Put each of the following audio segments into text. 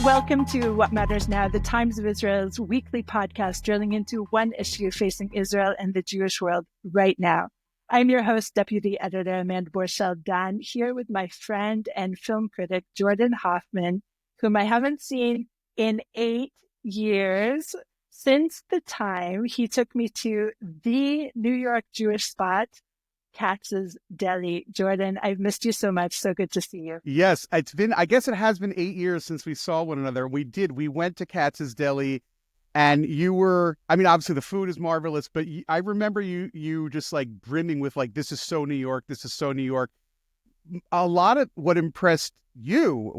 Welcome to What Matters Now, the Times of Israel's weekly podcast drilling into one issue facing Israel and the Jewish world right now. I'm your host, Deputy Editor Amanda Borschel-Dan, here with my friend and film critic, Jordan Hoffman, whom I haven't seen in 8 years, since the time he took me to the New York Jewish spot, Katz's Deli. Jordan, I've missed you so much. So good to see you. Yes, I guess it has been 8 years since we saw one another. We went to Katz's Deli, and obviously the food is marvelous, but I remember you just like brimming with like, this is so New York. This is so New York. A lot of what impressed you,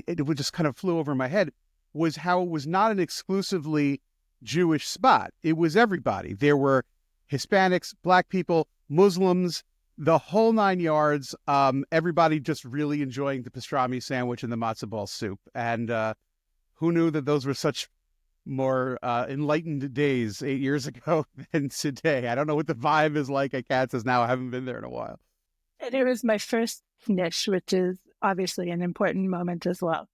it just kind of flew over my head, was how it was not an exclusively Jewish spot. It was everybody. There were Hispanics, Black people, Muslims, the whole 9 yards. Everybody just really enjoying the pastrami sandwich and the matzo ball soup. And who knew that those were such more enlightened days 8 years ago than today? I don't know what the vibe is like at Katz's now. I haven't been there in a while. And it was my first niche, which is obviously an important moment as well.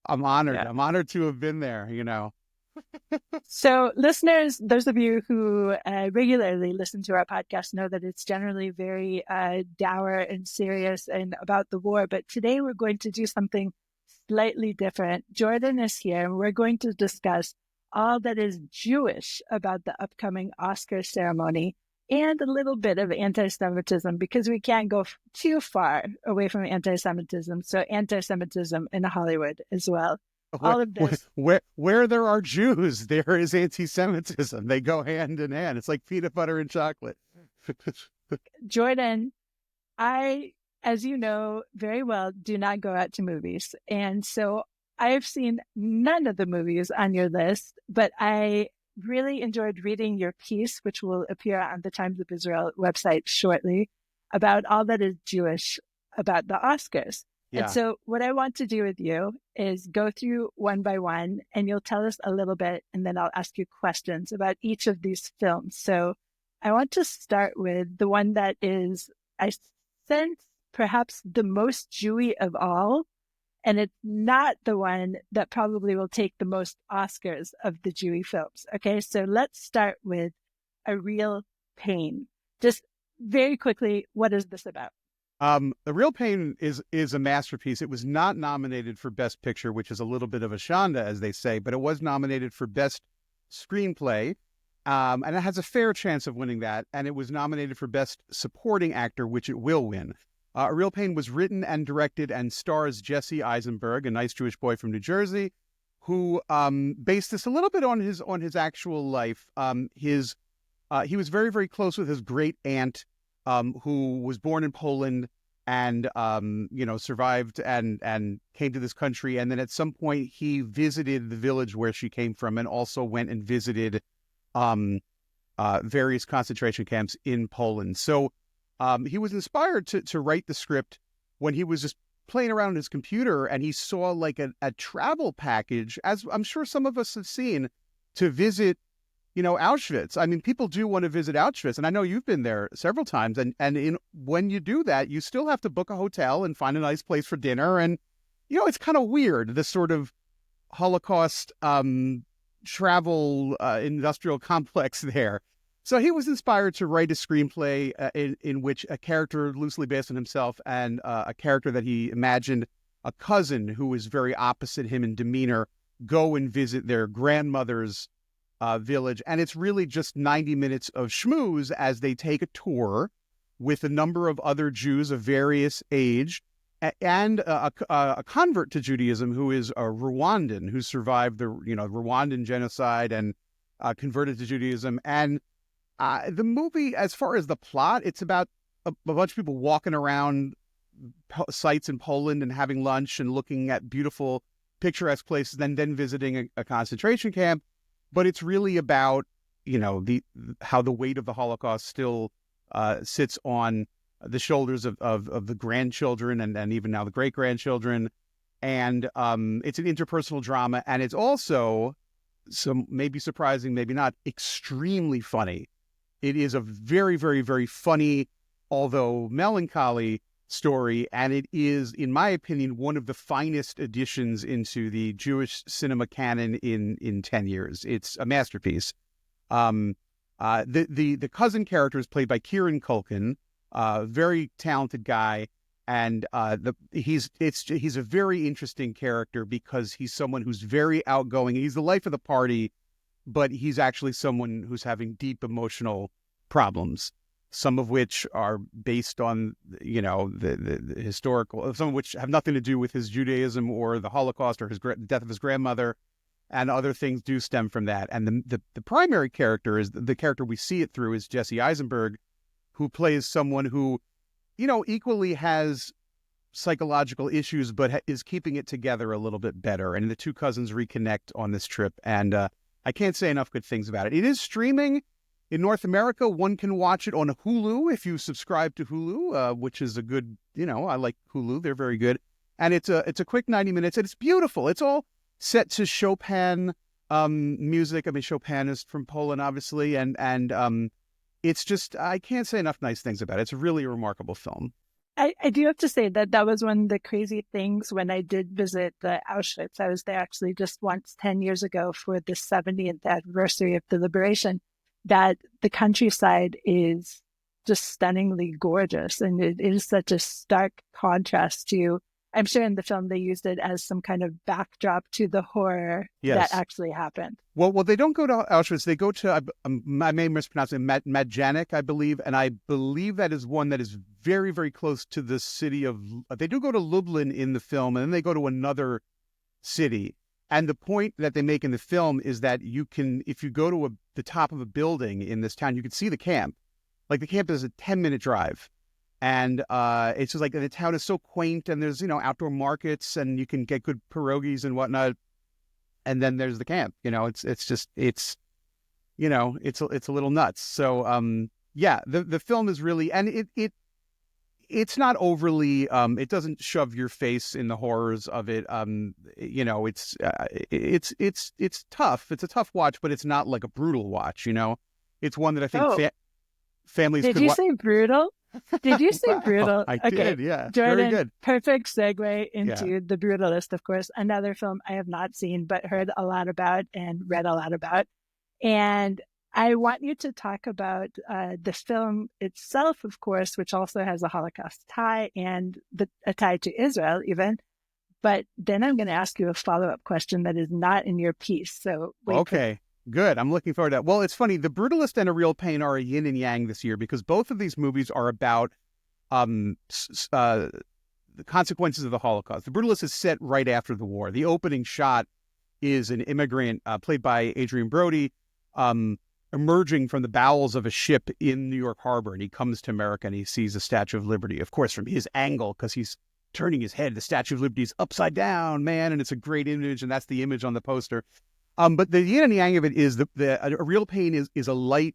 I'm honored. Yeah. I'm honored to have been there, So listeners, those of you who regularly listen to our podcast know that it's generally very dour and serious and about the war. But today we're going to do something slightly different. Jordan is here, and we're going to discuss all that is Jewish about the upcoming Oscar ceremony and a little bit of anti-Semitism, because we can't go too far away from anti-Semitism. So anti-Semitism in Hollywood as well. All of this. Where there are Jews, there is anti-Semitism. They go hand in hand. It's like peanut butter and chocolate. Jordan, I, as you know very well, do not go out to movies. And so I've seen none of the movies on your list, but I really enjoyed reading your piece, which will appear on the Times of Israel website shortly, about all that is Jewish about the Oscars. Yeah. And so what I want to do with you is go through one by one, and you'll tell us a little bit, and then I'll ask you questions about each of these films. So I want to start with the one that is, I sense, perhaps the most Jewy of all, and it's not the one that probably will take the most Oscars of the Jewy films. Okay, so let's start with A Real Pain. Just very quickly, what is this about? The Real Pain is a masterpiece. It was not nominated for Best Picture, which is a little bit of a shanda, as they say, but it was nominated for Best Screenplay, and it has a fair chance of winning that. And it was nominated for Best Supporting Actor, which it will win. A Real Pain was written and directed and stars Jesse Eisenberg, a nice Jewish boy from New Jersey, who based this a little bit on his actual life. He was very, very close with his great aunt, who was born in Poland and, survived and came to this country. And then at some point he visited the village where she came from, and also went and visited various concentration camps in Poland. So he was inspired to write the script when he was just playing around on his computer, and he saw like a travel package, as I'm sure some of us have seen, to visit Auschwitz. I mean, people do want to visit Auschwitz, and I know you've been there several times. And when you do that, you still have to book a hotel and find a nice place for dinner. And, it's kind of weird, this sort of Holocaust travel industrial complex there. So he was inspired to write a screenplay in which a character loosely based on himself and a character that he imagined, a cousin who was very opposite him in demeanor, go and visit their grandmother's village. And it's really just 90 minutes of schmooze as they take a tour with a number of other Jews of various age, and a convert to Judaism who is a Rwandan who survived the Rwandan genocide and converted to Judaism. And the movie, as far as the plot, it's about a bunch of people walking around sites in Poland and having lunch and looking at beautiful picturesque places, and then visiting a concentration camp. But it's really about, how the weight of the Holocaust still sits on the shoulders of the grandchildren and even now the great-grandchildren. And it's an interpersonal drama. And it's also, some maybe surprising, maybe not, extremely funny. It is a very, very, very funny, although melancholy, story, and it is, in my opinion, one of the finest additions into the Jewish cinema canon in 10 years. It's a masterpiece. The cousin character is played by Kieran Culkin, very talented guy, and he's a very interesting character because he's someone who's very outgoing. He's the life of the party, but he's actually someone who's having deep emotional problems, some of which are based on, the historical, some of which have nothing to do with his Judaism or the Holocaust or the death of his grandmother, and other things do stem from that. And the primary character is the character we see it through is Jesse Eisenberg, who plays someone who, equally has psychological issues, but is keeping it together a little bit better. And the two cousins reconnect on this trip. And I can't say enough good things about it. It is streaming in North America. One can watch it on Hulu if you subscribe to Hulu, which is a good, I like Hulu. They're very good. And it's a quick 90 minutes, and it's beautiful. It's all set to Chopin music. I mean, Chopin is from Poland, obviously. And it's just, I can't say enough nice things about it. It's really a remarkable film. I do have to say that was one of the crazy things when I did visit the Auschwitz. I was there actually just once 10 years ago for the 70th anniversary of the liberation, that the countryside is just stunningly gorgeous. And it is such a stark contrast to, I'm sure in the film they used it as some kind of backdrop to the horror that actually happened. Well, they don't go to Auschwitz. They go to, I may mispronounce it, Majdanek, I believe. And I believe that is one that is very, very close to the city of, they do go to Lublin in the film, and then they go to another city. And the point that they make in the film is that you can, if you go to the top of a building in this town, you can see the camp. Like, the camp is a 10-minute drive. And it's just like, the town is so quaint, and there's, outdoor markets, and you can get good pierogies and whatnot. And then there's the camp, it's a little nuts. So, the film is really, and it's not overly, it doesn't shove your face in the horrors of it. It's tough. It's a tough watch, but it's not like a brutal watch, It's one that I think families could watch. Did you say brutal? Did you say brutal? I did, yeah. Jordan, very good. Perfect segue into The Brutalist, of course, another film I have not seen, but heard a lot about and read a lot about. And I want you to talk about the film itself, of course, which also has a Holocaust tie and a tie to Israel even. But then I'm going to ask you a follow-up question that is not in your piece. So okay. Good. I'm looking forward to that. Well, it's funny. The Brutalist and A Real Pain are a yin and yang this year because both of these movies are about the consequences of the Holocaust. The Brutalist is set right after the war. The opening shot is an immigrant played by Adrian Brody emerging from the bowels of a ship in New York Harbor, and he comes to America and he sees the Statue of Liberty. Of course, from his angle, because he's turning his head, the Statue of Liberty is upside down, man, and it's a great image, and that's the image on the poster. But the yin and yang of it is A Real Pain is a light,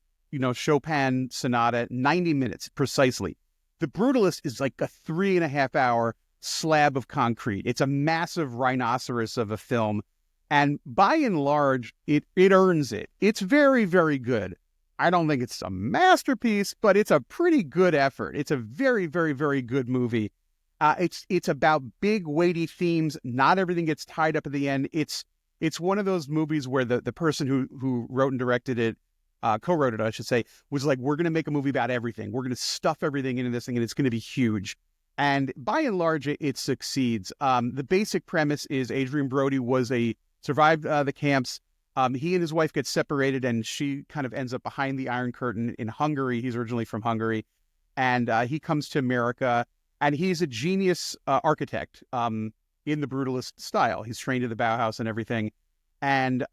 Chopin sonata, 90 minutes precisely. The Brutalist is like a 3.5-hour slab of concrete. It's a massive rhinoceros of a film. And by and large, it earns it. It's very, very good. I don't think it's a masterpiece, but it's a pretty good effort. It's a very, very, very good movie. It's about big, weighty themes. Not everything gets tied up at the end. It's one of those movies where the person who wrote and directed it, co-wrote it, I should say, was like, we're going to make a movie about everything. We're going to stuff everything into this thing, and it's going to be huge. And by and large, it succeeds. The basic premise is Adrian Brody survived the camps. He and his wife get separated, and she kind of ends up behind the Iron Curtain in Hungary. He's originally from Hungary. And he comes to America, and he's a genius architect. In the Brutalist style. He's trained at the Bauhaus and everything. And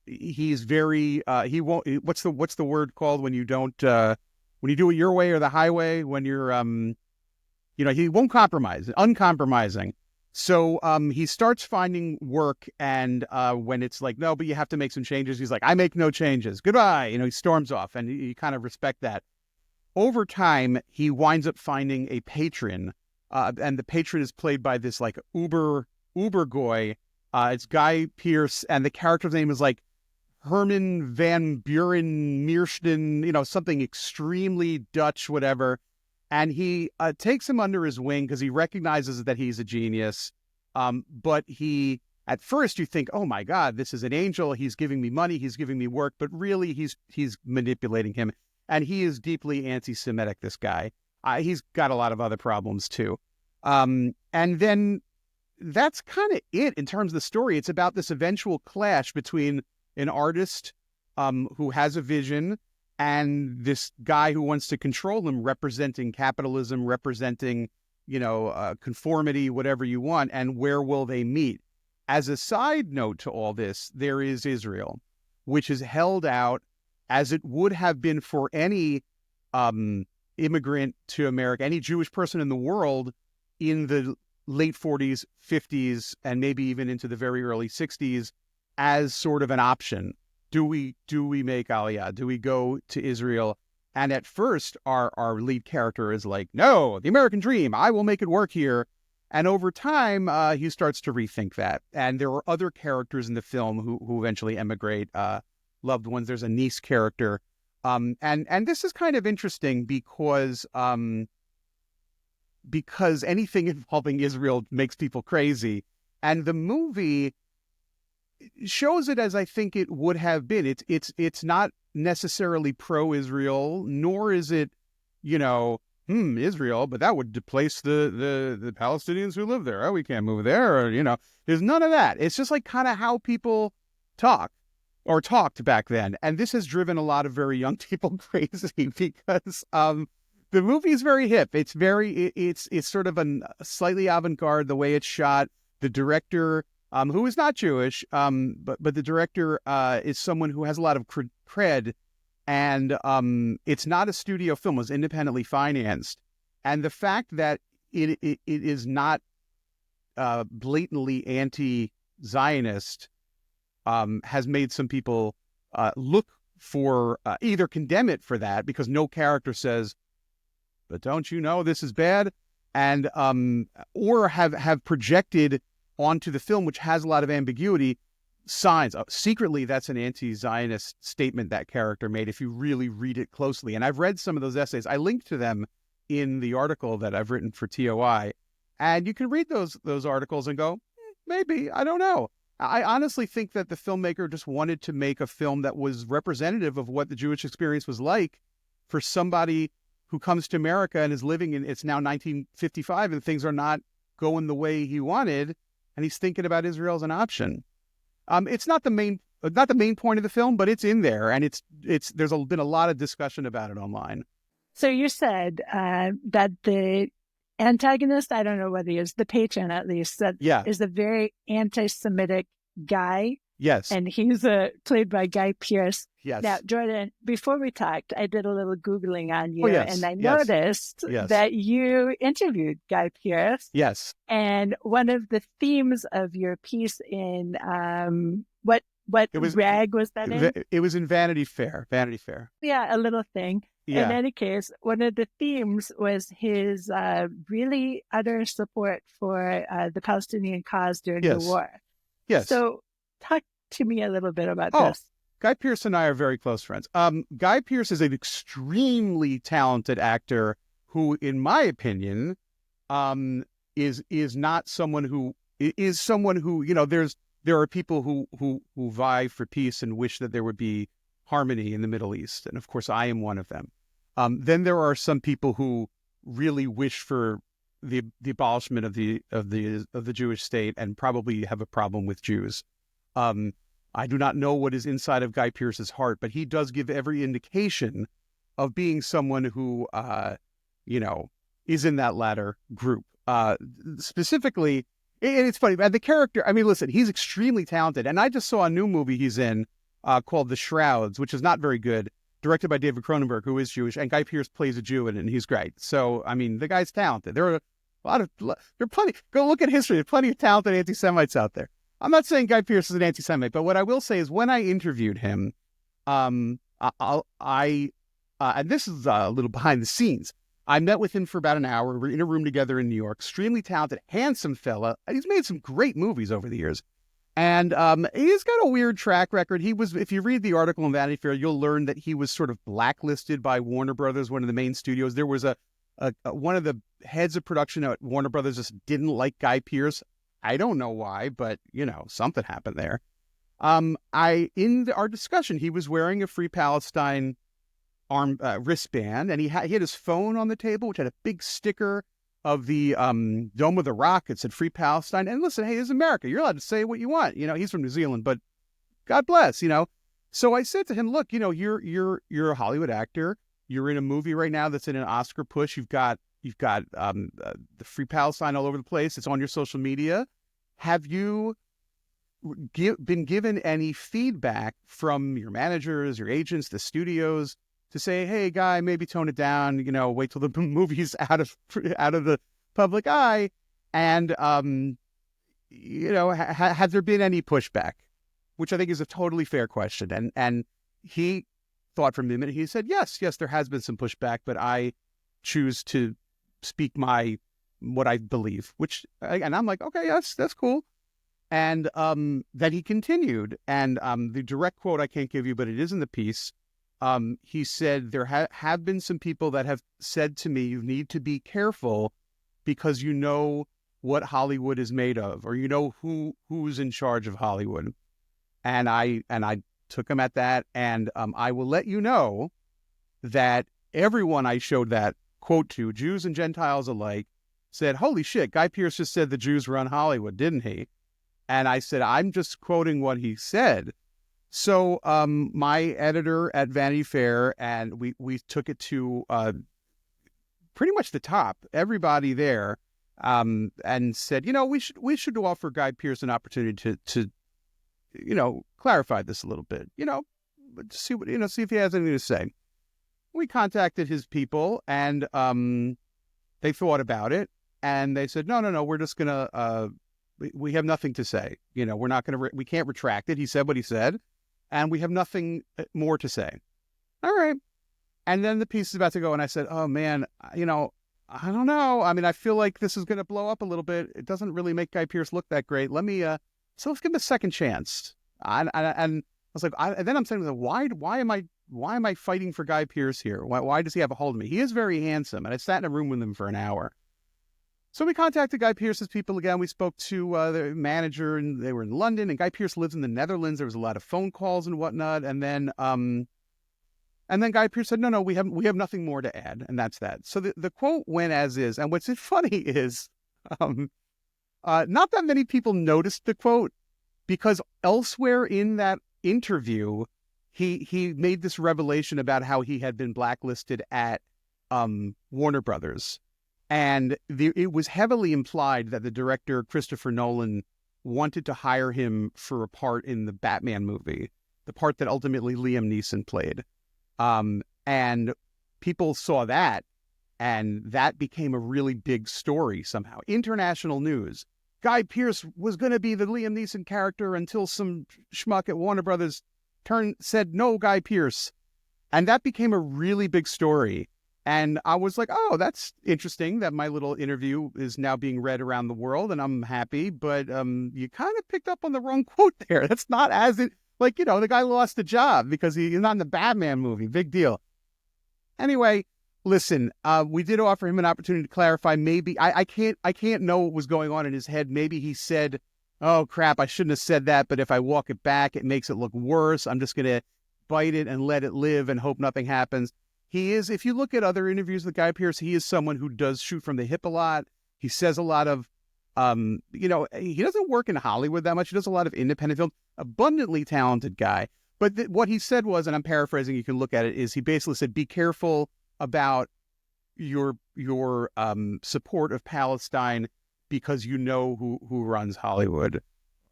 he's very he won't, what's the word called when you don't when you do it your way or the highway, when you're he won't compromise, uncompromising. So he starts finding work, and when it's like, no, but you have to make some changes, he's like, I make no changes. Goodbye. He storms off, and you kind of respect that. Over time, he winds up finding a patron. And the patron is played by this like uber goy. It's Guy Pearce, and the character's name is like Herman van Buren Meersten, something extremely Dutch, whatever. And he takes him under his wing because he recognizes that he's a genius. But at first you think, oh my God, this is an angel. He's giving me money. He's giving me work. But really, he's manipulating him. And he is deeply anti-Semitic, this guy. He's got a lot of other problems too. And then that's kind of it in terms of the story. It's about this eventual clash between an artist who has a vision and this guy who wants to control him, representing capitalism, representing, conformity, whatever you want, and where will they meet? As a side note to all this, there is Israel, which is held out as it would have been for any immigrant to America, any Jewish person in the world in the late 40s, 50s, and maybe even into the very early 60s as sort of an option. Do we make Aliyah? Do we go to Israel? And at first, our lead character is like, no, the American dream, I will make it work here. And over time, he starts to rethink that. And there are other characters in the film who eventually emigrate, loved ones. There's a niece character. And this is kind of interesting because anything involving Israel makes people crazy. And the movie shows it as I think it would have been. It's not necessarily pro-Israel, nor is it, Israel, but that would displace the Palestinians who live there. Oh, we can't move there. Or, there's none of that. It's just like kind of how people talked back then. And this has driven a lot of very young people crazy because the movie is very hip. It's sort of a slightly avant-garde the way it's shot. The director, who is not Jewish, but the director is someone who has a lot of cred, and it's not a studio film. It was independently financed, and the fact that it is not blatantly anti-Zionist has made some people look for either condemn it for that because no character says, "But don't you know this is bad?" and or have projected onto the film, which has a lot of ambiguity, signs. Secretly, that's an anti-Zionist statement that character made if you really read it closely. And I've read some of those essays. I linked to them in the article that I've written for TOI. And you can read those articles and go, maybe, I don't know. I honestly think that the filmmaker just wanted to make a film that was representative of what the Jewish experience was like for somebody who comes to America and is living in, it's now 1955 and things are not going the way he wanted. And he's thinking about Israel as an option. It's not the main point of the film, but it's in there, and there's been a lot of discussion about it online. So you said that the antagonist, I don't know whether he is the patron at least, is a very anti-Semitic guy. Yes, and he's played by Guy Pearce. Yes. Now, Jordan, before we talked, I did a little Googling on you, and I noticed that you interviewed Guy Pearce. Yes. And one of the themes of your piece in what rag was that in? It was in Vanity Fair. Vanity Fair. Yeah, a little thing. Yeah. In any case, one of the themes was his really utter support for the Palestinian cause during the war. Yes. So talk to me a little bit about this. Guy Pearce and I are very close friends. Guy Pearce is an extremely talented actor who, in my opinion, is not someone who is someone who, there are people who vie for peace and wish that there would be harmony in the Middle East, and of course I am one of them. Then there are some people who really wish for the abolishment of the Jewish state and probably have a problem with Jews. I do not know what is inside of Guy Pearce's heart, but he does give every indication of being someone who, is in that latter group. Specifically, and it's funny, the character, I mean, listen, he's extremely talented. And I just saw a new movie he's in called The Shrouds, which is not very good, directed by David Cronenberg, who is Jewish, and Guy Pearce plays a Jew in it, and he's great. So, I mean, the guy's talented. There are plenty, go look at history, there are plenty of talented anti-Semites out there. I'm not saying Guy Pearce is an anti-Semite, but what I will say is when I interviewed him, and this is a little behind the scenes, I met with him for about an hour. We're in a room together in New York. Extremely talented, handsome fella. He's made some great movies over the years. And he's got a weird track record. If you read the article in Vanity Fair, you'll learn that he was sort of blacklisted by Warner Brothers, one of the main studios. There was a one of the heads of production at Warner Brothers just didn't like Guy Pearce. I don't know why, but something happened there. Our discussion, he was wearing a Free Palestine wristband, and he had his phone on the table, which had a big sticker of the Dome of the Rock. It said Free Palestine. And listen, hey, this is America. You're allowed to say what you want. He's from New Zealand, but God bless. So I said to him, look, you're a Hollywood actor. You're in a movie right now that's in an Oscar push. You've got the Free Palestine all over the place. It's on your social media. Have you been given any feedback from your managers, your agents, the studios to say, hey, Guy, maybe tone it down, wait till the movie's out of the public eye? And, has there been any pushback? Which I think is a totally fair question. And he thought for a minute. He said, yes, there has been some pushback, but I choose to speak what I believe, and I'm like, okay, that's cool. And then he continued, and the direct quote I can't give you, but it is in the piece. He said, there have been some people that have said to me, you need to be careful because you know what Hollywood is made of, or who's in charge of Hollywood. And I took him at that, and I will let you know that everyone I showed that quote to, Jews and Gentiles alike, said, holy shit, Guy Pearce just said the Jews run Hollywood, didn't he? And I said, I'm just quoting what he said. So my editor at Vanity Fair, and we took it to pretty much the top, everybody there, and said, we should offer Guy Pearce an opportunity to clarify this a little bit, see if he has anything to say. We contacted his people, and they thought about it, and they said, no, we're just gonna, we have nothing to say. We're not gonna, we can't retract it. He said what he said, and we have nothing more to say. All right. And then the piece is about to go, and I said, oh man, I don't know. I mean, I feel like this is going to blow up a little bit. It doesn't really make Guy Pearce look that great. So let's give him a second chance. And I was like, and then I'm saying, why am I fighting for Guy Pearce here? Why does he have a hold of me? He is very handsome, and I sat in a room with him for an hour. So we contacted Guy Pearce's people again. We spoke to the manager, and they were in London, and Guy Pearce lives in the Netherlands. There was a lot of phone calls and whatnot, and then Guy Pearce said, no, we have nothing more to add, and that's that. So the quote went as is, and what's funny is, not that many people noticed the quote, because elsewhere in that interview, he made this revelation about how he had been blacklisted at Warner Brothers. And it was heavily implied that the director, Christopher Nolan, wanted to hire him for a part in the Batman movie, the part that ultimately Liam Neeson played. And people saw that, and that became a really big story somehow. International news. Guy Pearce was going to be the Liam Neeson character until some schmuck at Warner Brothers said, no, Guy Pearce. And that became a really big story. And I was like, oh, that's interesting that my little interview is now being read around the world, and I'm happy. But you kind of picked up on the wrong quote there. That's not the guy lost the job because he's not in the Batman movie. Big deal. Anyway, listen, we did offer him an opportunity to clarify. Maybe I can't know what was going on in his head. Maybe he said, oh, crap, I shouldn't have said that. But if I walk it back, it makes it look worse. I'm just going to bite it and let it live and hope nothing happens. He is, if you look at other interviews with Guy Pearce, he is someone who does shoot from the hip a lot. He says a lot of, he doesn't work in Hollywood that much. He does a lot of independent film. Abundantly talented guy. But what he said was, and I'm paraphrasing, you can look at it, is he basically said, be careful about your support of Palestine because you know who runs Hollywood.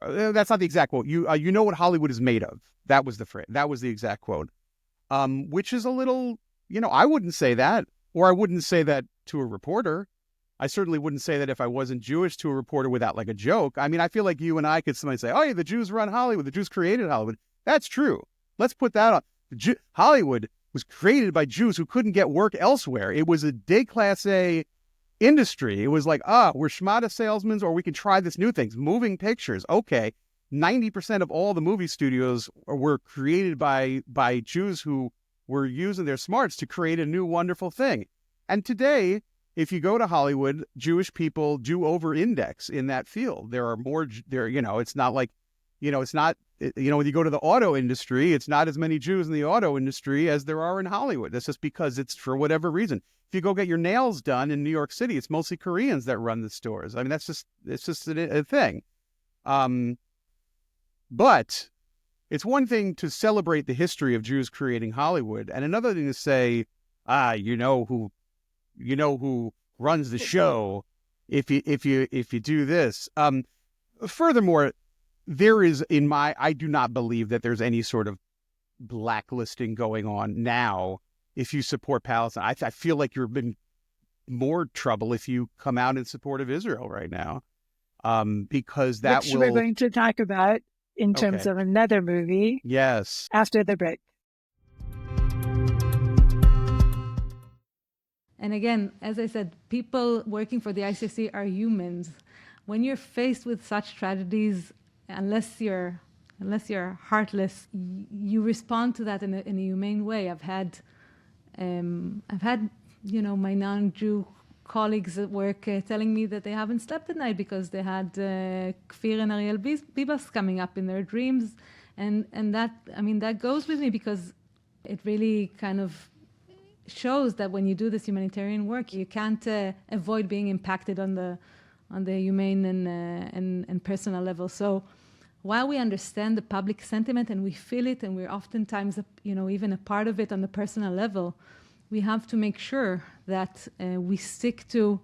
That's not the exact quote. You know what Hollywood is made of. That was the phrase. That was the exact quote. Which is a little, I wouldn't say that, or I wouldn't say that to a reporter. I certainly wouldn't say that if I wasn't Jewish to a reporter without like a joke. I mean, I feel like you and I could somebody say, oh, yeah, the Jews run Hollywood. The Jews created Hollywood. That's true. Let's put that on. Hollywood was created by Jews who couldn't get work elsewhere. It was a déclassé industry. It was like, we're schmata salesmen, or we can try this new thing. Moving pictures. Okay. 90% of all the movie studios were created by Jews who were using their smarts to create a new wonderful thing. And today, if you go to Hollywood, Jewish people do over-index in that field. There are more there. It's not like, it's not. When you go to the auto industry, it's not as many Jews in the auto industry as there are in Hollywood. That's just because it's for whatever reason. If you go get your nails done in New York City, it's mostly Koreans that run the stores. I mean, it's just a thing. But it's one thing to celebrate the history of Jews creating Hollywood, and another thing to say, who runs the show if you do this. Furthermore, there is I do not believe that there's any sort of blacklisting going on now if you support Palestine. I feel like you're in more trouble if you come out in support of Israel right now, because which we're going to talk about in terms of another movie. Yes. After the break. And again, as I said, people working for the ICC are humans. When you're faced with such tragedies, unless you're heartless, you respond to that in a humane way. I've had my non-Jew colleagues at work telling me that they haven't slept at night because they had Kfir and Ariel Bibas coming up in their dreams, and that goes with me because it really kind of shows that when you do this humanitarian work, you can't avoid being impacted on the humane and personal level. So while we understand the public sentiment and we feel it, and we're oftentimes even a part of it on the personal level, we have to make sure that we stick to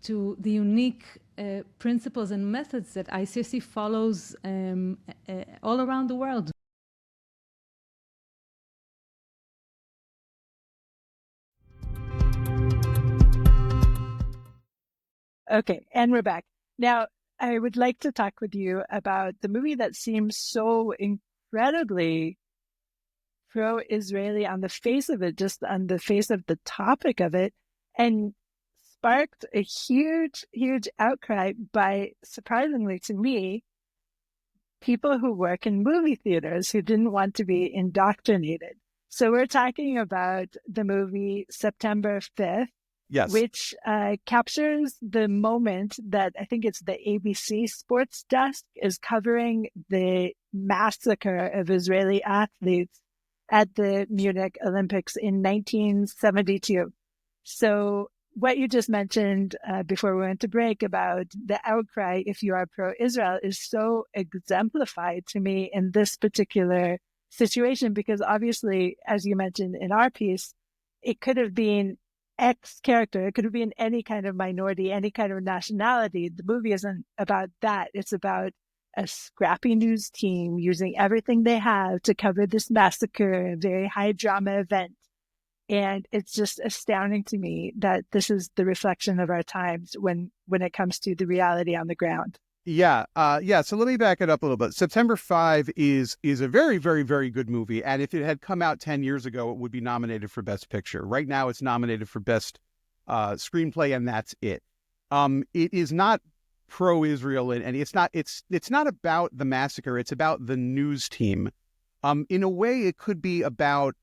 the unique principles and methods that ICC follows all around the world. Okay, and we're back. Now, I would like to talk with you about the movie that seems so incredibly pro-Israeli on the face of it, just on the face of the topic of it, and sparked a huge, huge outcry by, surprisingly to me, people who work in movie theaters who didn't want to be indoctrinated. So we're talking about the movie September 5th, yes, which captures the moment that I think it's the ABC Sports Desk is covering the massacre of Israeli athletes at the Munich Olympics in 1972. So what you just mentioned before we went to break about the outcry if you are pro-Israel is so exemplified to me in this particular situation, because obviously, as you mentioned in our piece, it could have been X character. It could have been any kind of minority, any kind of nationality. The movie isn't about that. It's about a scrappy news team using everything they have to cover this massacre, a very high drama event. And it's just astounding to me that this is the reflection of our times when it comes to the reality on the ground. Yeah. So let me back it up a little bit. September 5 is a very, very, very good movie. And if it had come out 10 years ago, it would be nominated for Best Picture. Right now, it's nominated for Best Screenplay, and that's it. It is not pro-Israel, and it's not about the massacre. It's about the news team. In a way, it could be about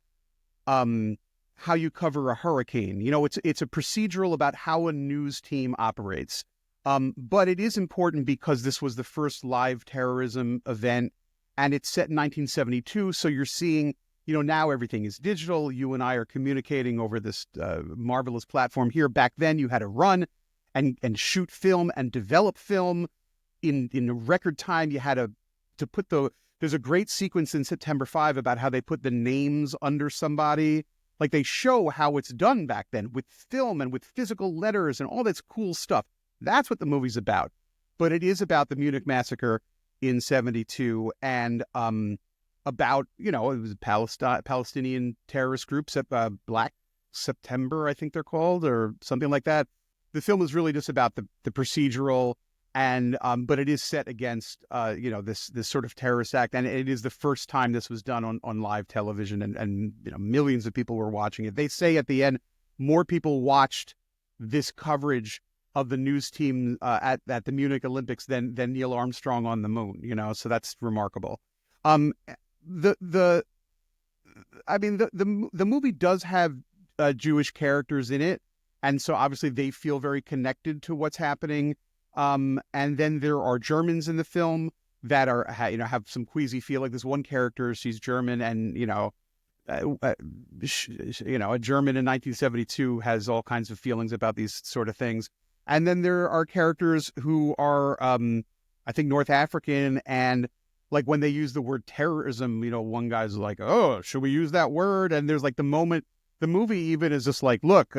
how you cover a hurricane. It's a procedural about how a news team operates. But it is important because this was the first live terrorism event, and it's set in 1972. So you're seeing, now everything is digital. You and I are communicating over this marvelous platform here. Back then, you had to run and shoot film and develop film in a record time. You had to put there's a great sequence in September 5 about how they put the names under somebody. Like, they show how it's done back then with film and with physical letters and all this cool stuff. That's what the movie's about. But it is about the Munich massacre in 72 and about, it was a Palestinian terrorist groups, Black September, I think they're called, or something like that. The film is really just about the procedural, and but it is set against, this sort of terrorist act. And it is the first time this was done on live television, and millions of people were watching it. They say at the end, more people watched this coverage of the news team at the Munich Olympics than Neil Armstrong on the moon, so that's remarkable. The movie does have Jewish characters in it, And so obviously they feel very connected to what's happening. And then there are Germans in the film that are, have some queasy feel. Like this one character, she's German, and a German in 1972 has all kinds of feelings about these sort of things. And then there are characters who are, I think, North African, and like when they use the word terrorism, one guy's like, "Oh, should we use that word?" And there's like the movie even is just like, "Look,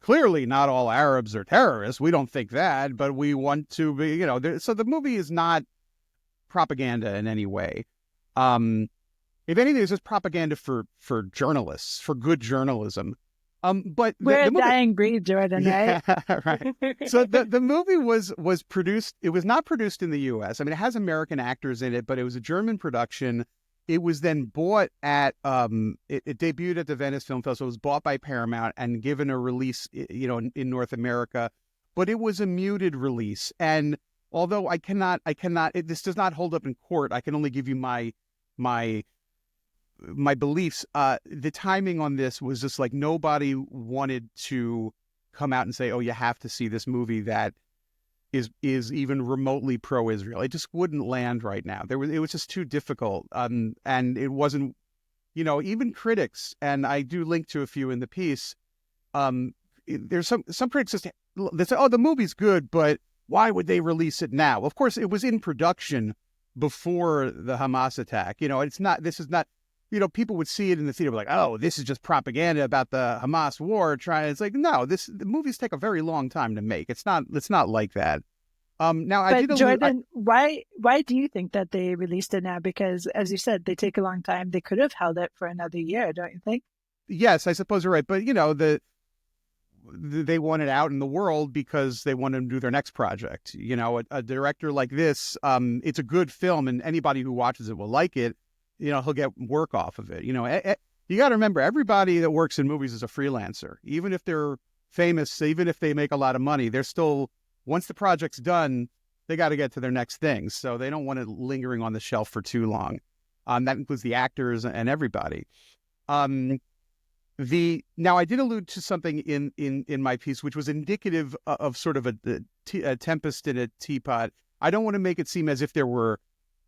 clearly not all Arabs are terrorists. We don't think that, but we want to be, so the movie is not propaganda in any way. If anything, it's just propaganda for journalists, for good journalism. But we're the a movie, dying breed, Jordan, right? Yeah, right. So the movie was produced. It was not produced in the U.S. I mean, it has American actors in it, but it was a German production. It was then bought at it debuted at the Venice Film Festival. It was bought by Paramount and given a release, in North America, but it was a muted release. And although this does not hold up in court. I can only give you my beliefs. The timing on this was just like nobody wanted to come out and say, "Oh, you have to see this movie that is even remotely pro-Israel." It just wouldn't land right now. It was just too difficult. And it wasn't, even critics, and I do link to a few in the piece. There's some critics that say, "Oh, the movie's good, but why would they release it now?" Of course, it was in production before the Hamas attack. This is not, people would see it in the theater like, "Oh, this is just propaganda about the Hamas war." It's like, no, the movies take a very long time to make. It's not like that. Jordan, why do you think that they released it now? Because as you said, they take a long time. They could have held it for another year, don't you think? Yes, I suppose you're right. But, they want it out in the world because they want to do their next project. A director like this, it's a good film, and anybody who watches it will like it. He'll get work off of it. You got to remember, everybody that works in movies is a freelancer. Even if they're famous, even if they make a lot of money, they're still, once the project's done, they got to get to their next thing. So they don't want it lingering on the shelf for too long. That includes the actors and everybody. Now I did allude to something in my piece, which was indicative of sort of a tempest in a teapot. I don't want to make it seem as if there were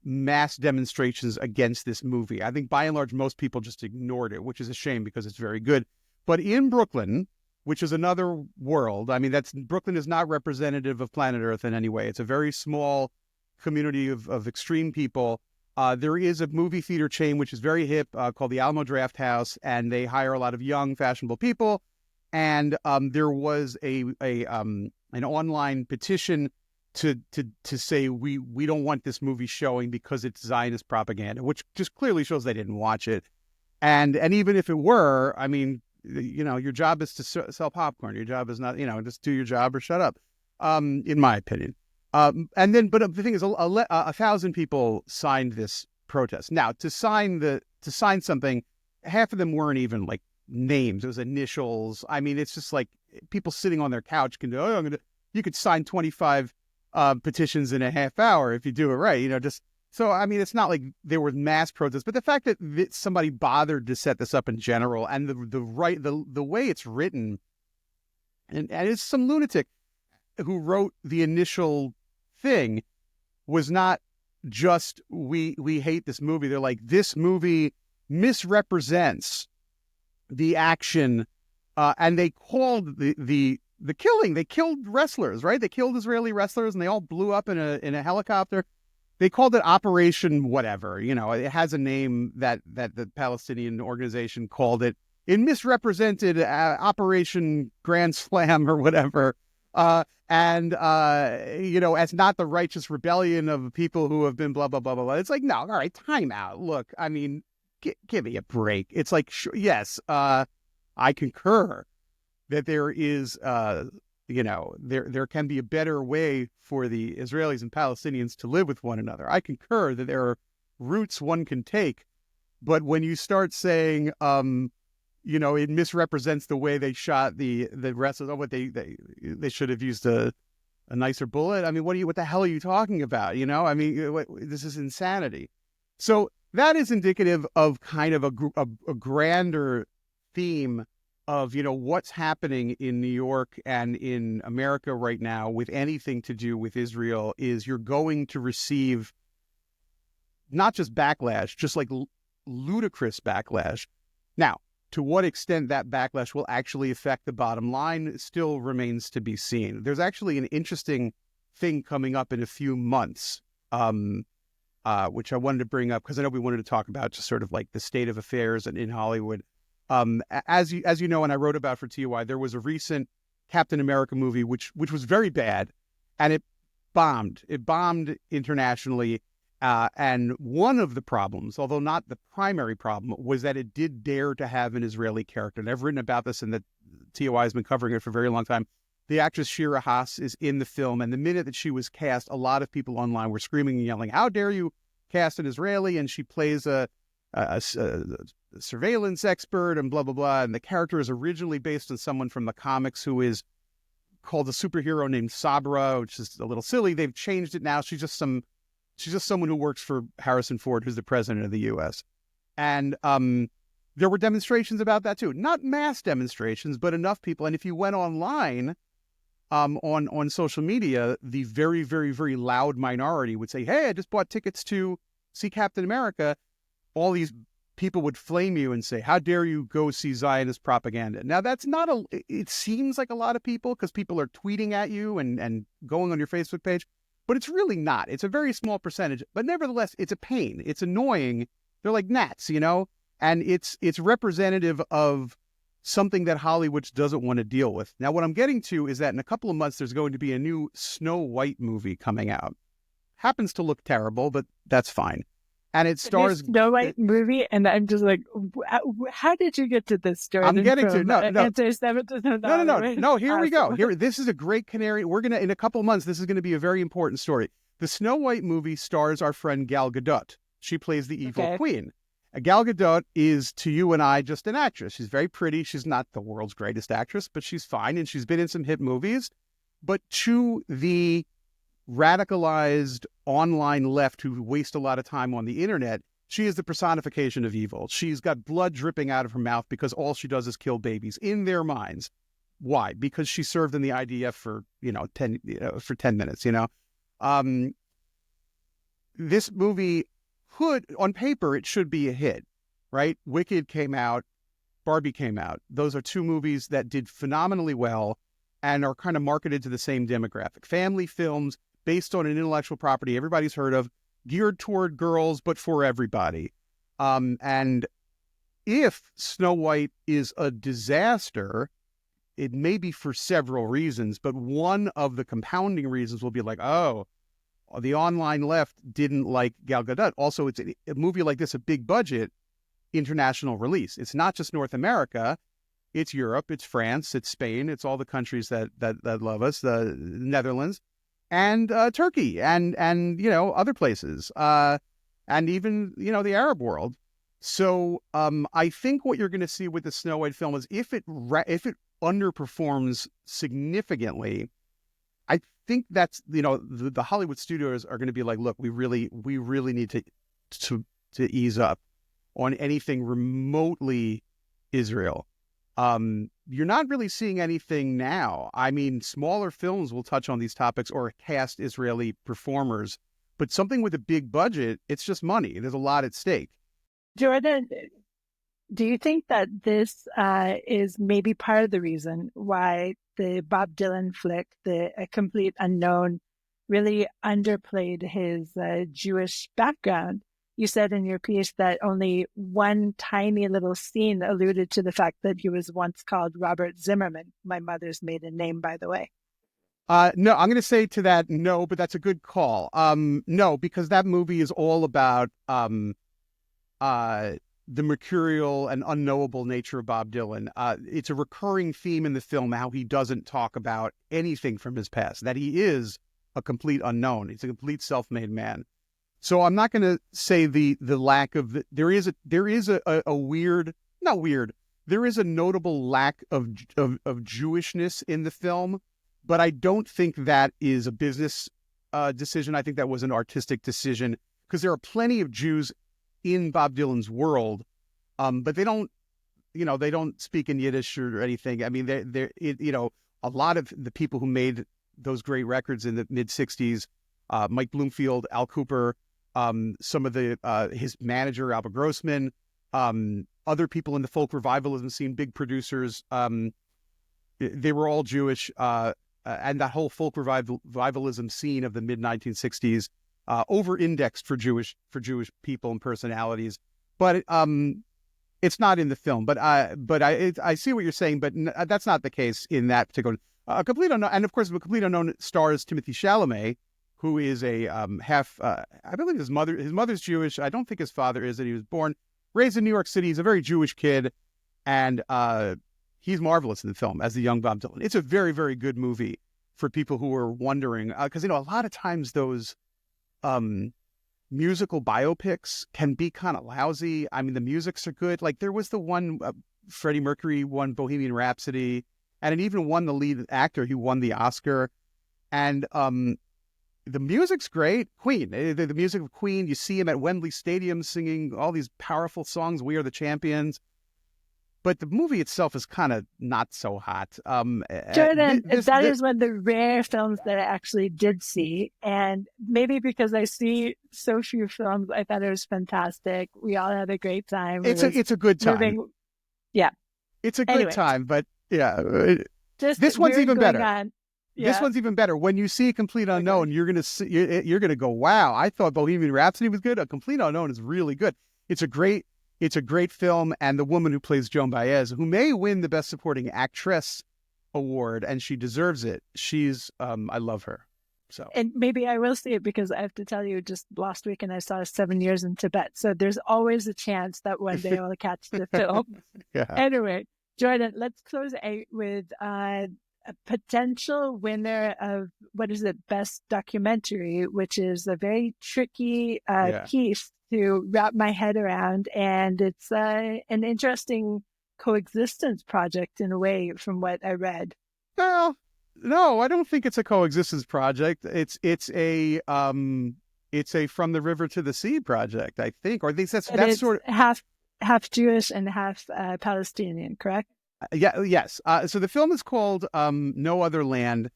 mass demonstrations against this movie. I think by and large, most people just ignored it, which is a shame because it's very good. But in Brooklyn, which is another world, I mean, Brooklyn is not representative of planet Earth in any way. It's a very small community of extreme people. There is a movie theater chain, which is very hip, called the Alamo Draft House, and they hire a lot of young, fashionable people. And there was an online petition to say we don't want this movie showing because it's Zionist propaganda, which just clearly shows they didn't watch it. And even if it were, I mean, your job is to sell popcorn. Your job is not, just do your job or shut up, in my opinion. But the thing is, 1,000 people signed this protest. Now, to sign something, half of them weren't even like names; it was initials. I mean, it's just like people sitting on their couch can do. You could sign 25 petitions in a half hour if you do it right. So I mean, it's not like there were mass protests, but the fact that somebody bothered to set this up in general, and the way it's written, and it's some lunatic who wrote the initial thing, was not just we hate this movie. They're like, this movie misrepresents the action, and they called the killing. They killed wrestlers, right? They killed Israeli wrestlers, and they all blew up in a helicopter. They called it Operation whatever. It has a name that the Palestinian organization called it. It misrepresented Operation Grand Slam or whatever. As not the righteous rebellion of people who have been blah, blah, blah, blah, blah. It's like, no, all right, time out. Look, I mean, give me a break. It's like, yes, I concur that there is, there can be a better way for the Israelis and Palestinians to live with one another. I concur that there are routes one can take. But when you start saying, it misrepresents the way they shot the wrestlers. What they should have used a nicer bullet. I mean, what the hell are you talking about? I mean, this is insanity. So that is indicative of kind of a grander theme of, what's happening in New York and in America right now with anything to do with Israel is you're going to receive not just backlash, just like ludicrous backlash. Now, to what extent that backlash will actually affect the bottom line still remains to be seen. There's actually an interesting thing coming up in a few months, which I wanted to bring up because I know we wanted to talk about just sort of like the state of affairs in Hollywood. As you know, and I wrote about for TOI, there was a recent Captain America movie which was very bad, and it bombed. It bombed internationally. And one of the problems, although not the primary problem, was that it did dare to have an Israeli character. And I've written about this, and the TOI has been covering it for a very long time. The actress Shira Haas is in the film, and the minute that she was cast, a lot of people online were screaming and yelling, "How dare you cast an Israeli?" And she plays a surveillance expert and blah, blah, blah. And the character is originally based on someone from the comics who is called a superhero named Sabra, which is a little silly. They've changed it now. She's just someone who works for Harrison Ford, who's the president of the U.S. And there were demonstrations about that too. Not mass demonstrations, but enough people. And if you went online on social media, the very, very, very loud minority would say, "Hey, I just bought tickets to see Captain America." All these people would flame you and say, "How dare you go see Zionist propaganda?" Now, that's not it seems like a lot of people because people are tweeting at you and going on your Facebook page. But it's really not. It's a very small percentage. But nevertheless, it's a pain. It's annoying. They're like gnats, and it's representative of something that Hollywood doesn't want to deal with. Now, what I'm getting to is that in a couple of months, there's going to be a new Snow White movie coming out. Happens to look terrible, but that's fine. And it stars Snow White movie, and I'm just like, how did you get to this story? I'm getting to no. No. Here we go. This is a great canary. We're gonna in a couple of months. This is going to be a very important story. The Snow White movie stars our friend Gal Gadot. She plays the evil queen. Gal Gadot is to you and I just an actress. She's very pretty. She's not the world's greatest actress, but she's fine, and she's been in some hit movies. But to the radicalized online left who waste a lot of time on the internet, she is the personification of evil. She's got blood dripping out of her mouth because all she does is kill babies in their minds. Why? Because she served in the IDF for 10 minutes. This movie on paper it should be a hit, right? Wicked came out, Barbie came out. Those are two movies that did phenomenally well and are kind of marketed to the same demographic. Family films based on an intellectual property everybody's heard of, geared toward girls, but for everybody. And if Snow White is a disaster, it may be for several reasons, but one of the compounding reasons will be like, oh, the online left didn't like Gal Gadot. Also, it's a movie like this, a big budget international release. It's not just North America. It's Europe, it's France, it's Spain, it's all the countries that love us, the Netherlands, and Turkey, and other places, and even the Arab world. So I think what you're going to see with the Snow White film is if it underperforms significantly, I think that's the Hollywood studios are going to be like, look, we really need to ease up on anything remotely Israel. You're not really seeing anything now. I mean, smaller films will touch on these topics or cast Israeli performers, but something with a big budget, it's just money. There's a lot at stake. Jordan, do you think that this is maybe part of the reason why the Bob Dylan flick, A Complete Unknown, really underplayed his Jewish background? You said in your piece that only one tiny little scene alluded to the fact that he was once called Robert Zimmerman, my mother's maiden name, by the way. No, I'm going to say to that, no, but that's a good call. No, because that movie is all about the mercurial and unknowable nature of Bob Dylan. It's a recurring theme in the film, how he doesn't talk about anything from his past, that he is a complete unknown. He's a complete self-made man. So I'm not going to say the lack of there is a weird, not weird. There is a notable lack of Jewishness in the film, but I don't think that is a business decision. I think that was an artistic decision because there are plenty of Jews in Bob Dylan's world, but they don't they don't speak in Yiddish or anything. I mean, a lot of the people who made those great records in the mid '60s, Mike Bloomfield, Al Cooper, some of his manager Albert Grossman, other people in the folk revivalism scene, big producers, they were all Jewish, and that whole folk revivalism scene of the mid 1960s over-indexed for Jewish people and personalities. But it's not in the film. But I see what you're saying. But that's not the case in that particular. Complete Unknown, and of course, the Complete Unknown stars Timothée Chalamet, who is a half. I believe his mother's Jewish. I don't think his father is. And he was raised in New York City. He's a very Jewish kid, and he's marvelous in the film as the young Bob Dylan. It's a very, very good movie for people who are wondering, because a lot of times those musical biopics can be kind of lousy. I mean, the musics are good. Like there was the one Freddie Mercury won Bohemian Rhapsody, and it even won the lead actor who won the Oscar. And the music's great. Queen, the music of Queen. You see him at Wembley Stadium singing all these powerful songs. We Are the Champions. But the movie itself is kind of not so hot. Jordan, that is one of the rare films that I actually did see. And maybe because I see so few films, I thought it was fantastic. We all had a great time. It's a good time. Yeah. It's a good time, but yeah. This one's even better. Yeah. This one's even better. When you see Complete Unknown, you're gonna go, wow, I thought Bohemian Rhapsody was good. A Complete Unknown is really good. It's a great film, and the woman who plays Joan Baez, who may win the Best Supporting Actress award, and she deserves it. She's, I love her. So, and maybe I will see it because I have to tell you, just last weekend I saw 7 Years in Tibet. So there's always a chance that one day I'll catch the film. Yeah. Anyway, Jordan, let's close out with a potential winner of Best Documentary, which is a very tricky piece to wrap my head around, and it's an interesting coexistence project in a way, from what I read. Well, no, I don't think it's a coexistence project. It's a From the River to the Sea project, I think, or at least that's sort of half Jewish and half Palestinian, correct? Yes. So the film is called No Other Land,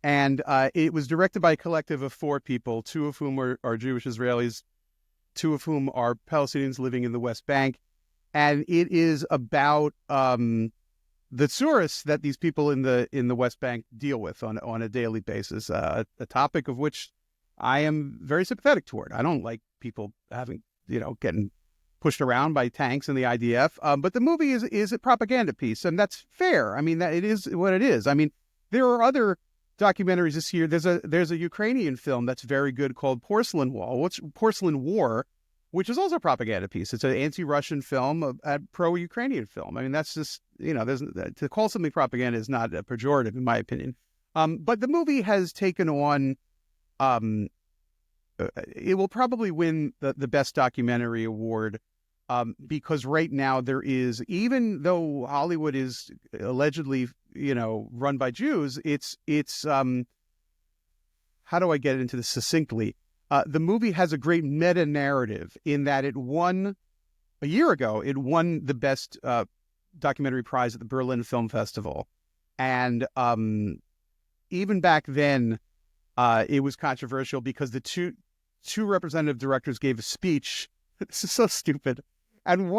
and it was directed by a collective of 4 people, 2 of whom are Jewish Israelis, 2 of whom are Palestinians living in the West Bank. And it is about the tourists that these people in the West Bank deal with on a daily basis, a topic of which I am very sympathetic toward. I don't like people getting pushed around by tanks and the IDF. But the movie is a propaganda piece, and that's fair. I mean, that it is what it is. I mean, there are other documentaries this year. There's a Ukrainian film that's very good called Porcelain War, which is also a propaganda piece. It's an anti-Russian film, a pro-Ukrainian film. I mean, that's just, to call something propaganda is not a pejorative in my opinion. But the movie has taken on, it will probably win the Best Documentary Award, because right now there is, even though Hollywood is allegedly, run by Jews, it's how do I get into this succinctly? The movie has a great meta-narrative in that it won, a year ago, it won the Best Documentary Prize at the Berlin Film Festival. And even back then, it was controversial because the two representative directors gave a speech. This is so stupid. And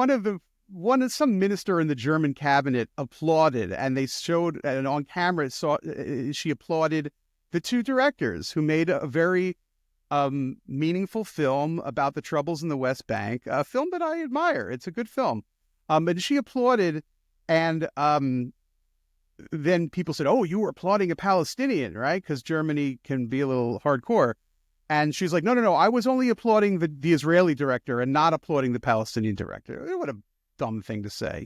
some minister in the German cabinet applauded, and they showed, and on camera she applauded the 2 directors who made a very meaningful film about the troubles in the West Bank, a film that I admire. It's a good film. And she applauded, and then people said, "Oh, you were applauding a Palestinian, right? Because Germany can be a little hardcore." And she's like, no, I was only applauding the Israeli director and not applauding the Palestinian director. What a dumb thing to say,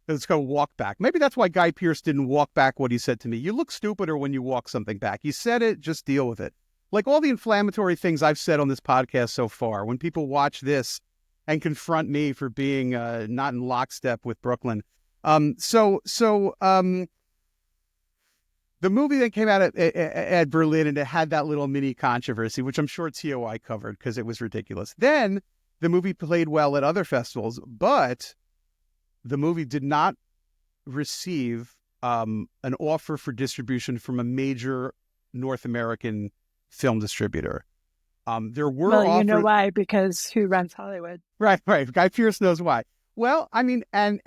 Let's go walk back. Maybe that's why Guy Pearce didn't walk back what he said to me. You look stupider when you walk something back. You said it, just deal with it. Like all the inflammatory things I've said on this podcast so far, when people watch this and confront me for being not in lockstep with Brooklyn. The movie that came out at Berlin, and it had that little mini controversy, which I'm sure TOI covered because it was ridiculous. Then the movie played well at other festivals, but the movie did not receive an offer for distribution from a major North American film distributor. There were Well, you know why? Because who runs Hollywood? Right. Guy Pearce knows why. Well, I mean, and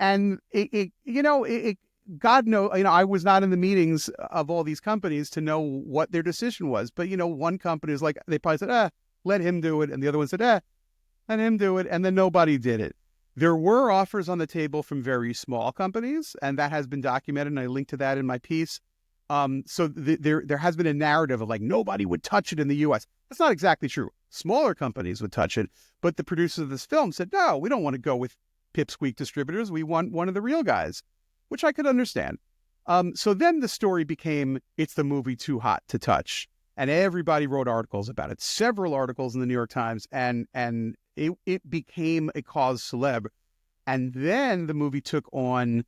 God knows, I was not in the meetings of all these companies to know what their decision was. But, one company is like, they probably said, let him do it. And the other one said, let him do it. And then nobody did it. There were offers on the table from very small companies, and that has been documented. And I linked to that in my piece. So there has been a narrative of like, nobody would touch it in the U.S. That's not exactly true. Smaller companies would touch it. But the producers of this film said, no, we don't want to go with pipsqueak distributors. We want one of the real guys, which I could understand. So then the story became, it's the movie too hot to touch. And everybody wrote articles about it, several articles in the New York Times, and it became a cause célèbre. And then the movie took on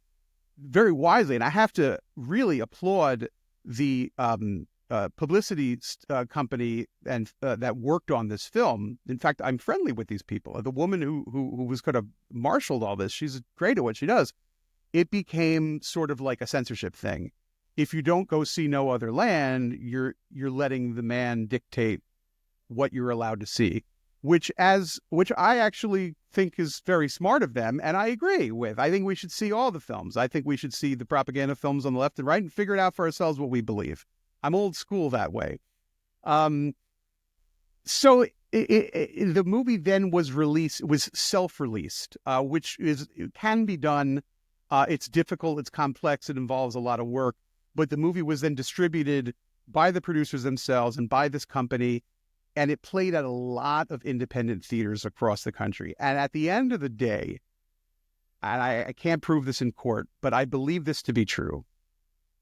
very wisely, and I have to really applaud the publicity company and that worked on this film. In fact, I'm friendly with these people. The woman who was kind of marshaled all this, she's great at what she does. It became sort of like a censorship thing. If you don't go see No Other Land, you're letting the man dictate what you're allowed to see, which I actually think is very smart of them, and I agree with. I think we should see all the films. I think we should see the propaganda films on the left and right and figure it out for ourselves what we believe. I'm old school that way. So the movie then was self-released, which can be done. It's difficult, it's complex, it involves a lot of work, but the movie was then distributed by the producers themselves and by this company, and it played at a lot of independent theaters across the country. And at the end of the day, and I can't prove this in court, but I believe this to be true,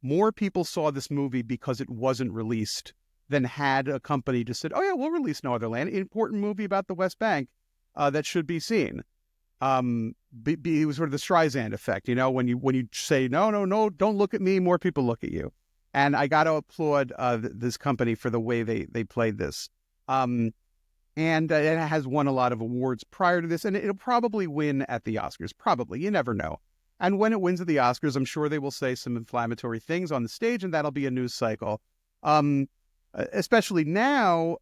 more people saw this movie because it wasn't released than had a company just said, oh yeah, we'll release No Other Land, important movie about the West Bank that should be seen. It was sort of the Streisand effect, when you say, no, don't look at me, more people look at you. And I got to applaud this company for the way they played this. And it has won a lot of awards prior to this, and it'll probably win at the Oscars. Probably. You never know. And when it wins at the Oscars, I'm sure they will say some inflammatory things on the stage, and that'll be a news cycle. Especially now,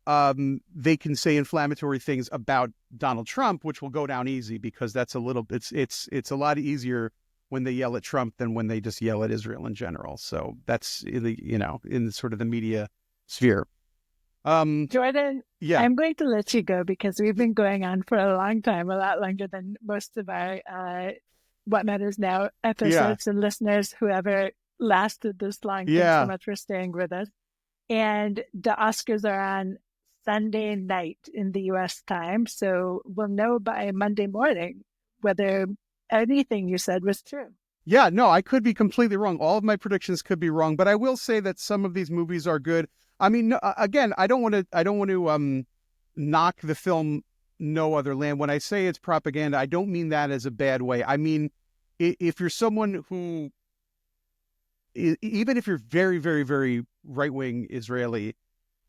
they can say inflammatory things about Donald Trump, which will go down easy because that's it's a lot easier when they yell at Trump than when they just yell at Israel in general. So that's in sort of the media sphere. Jordan, yeah. I'm going to let you go because we've been going on for a long time, a lot longer than most of our What Matters Now episodes. And listeners, whoever lasted this long, thanks so much for staying with us. And the Oscars are on Sunday night in the U.S. time, so we'll know by Monday morning whether anything you said was true. Yeah, no, I could be completely wrong. All of my predictions could be wrong, but I will say that some of these movies are good. I mean, again, I don't want to knock the film No Other Land. When I say it's propaganda, I don't mean that as a bad way. I mean, if you're someone who, even if you're very, very, very right-wing Israeli,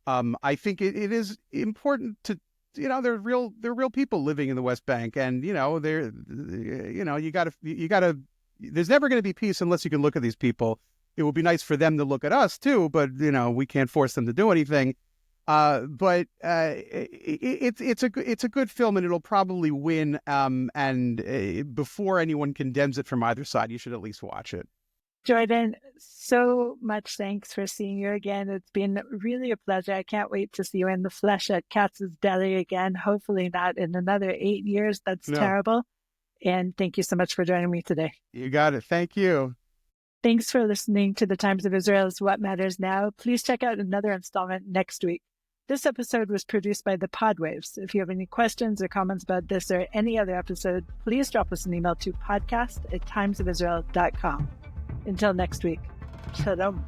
I think it is important to, they're real people living in the West Bank, and you gotta. There's never going to be peace unless you can look at these people. It would be nice for them to look at us too, but we can't force them to do anything. But it's a good film, and it'll probably win. And before anyone condemns it from either side, you should at least watch it. Jordan, so much thanks for seeing you again. It's been really a pleasure. I can't wait to see you in the flesh at Katz's Deli again. Hopefully not in another 8 years. That's terrible. And thank you so much for joining me today. You got it. Thank you. Thanks for listening to the Times of Israel's What Matters Now. Please check out another installment next week. This episode was produced by the Podwaves. If you have any questions or comments about this or any other episode, please drop us an email to podcast@timesofisrael.com. Until next week, shalom.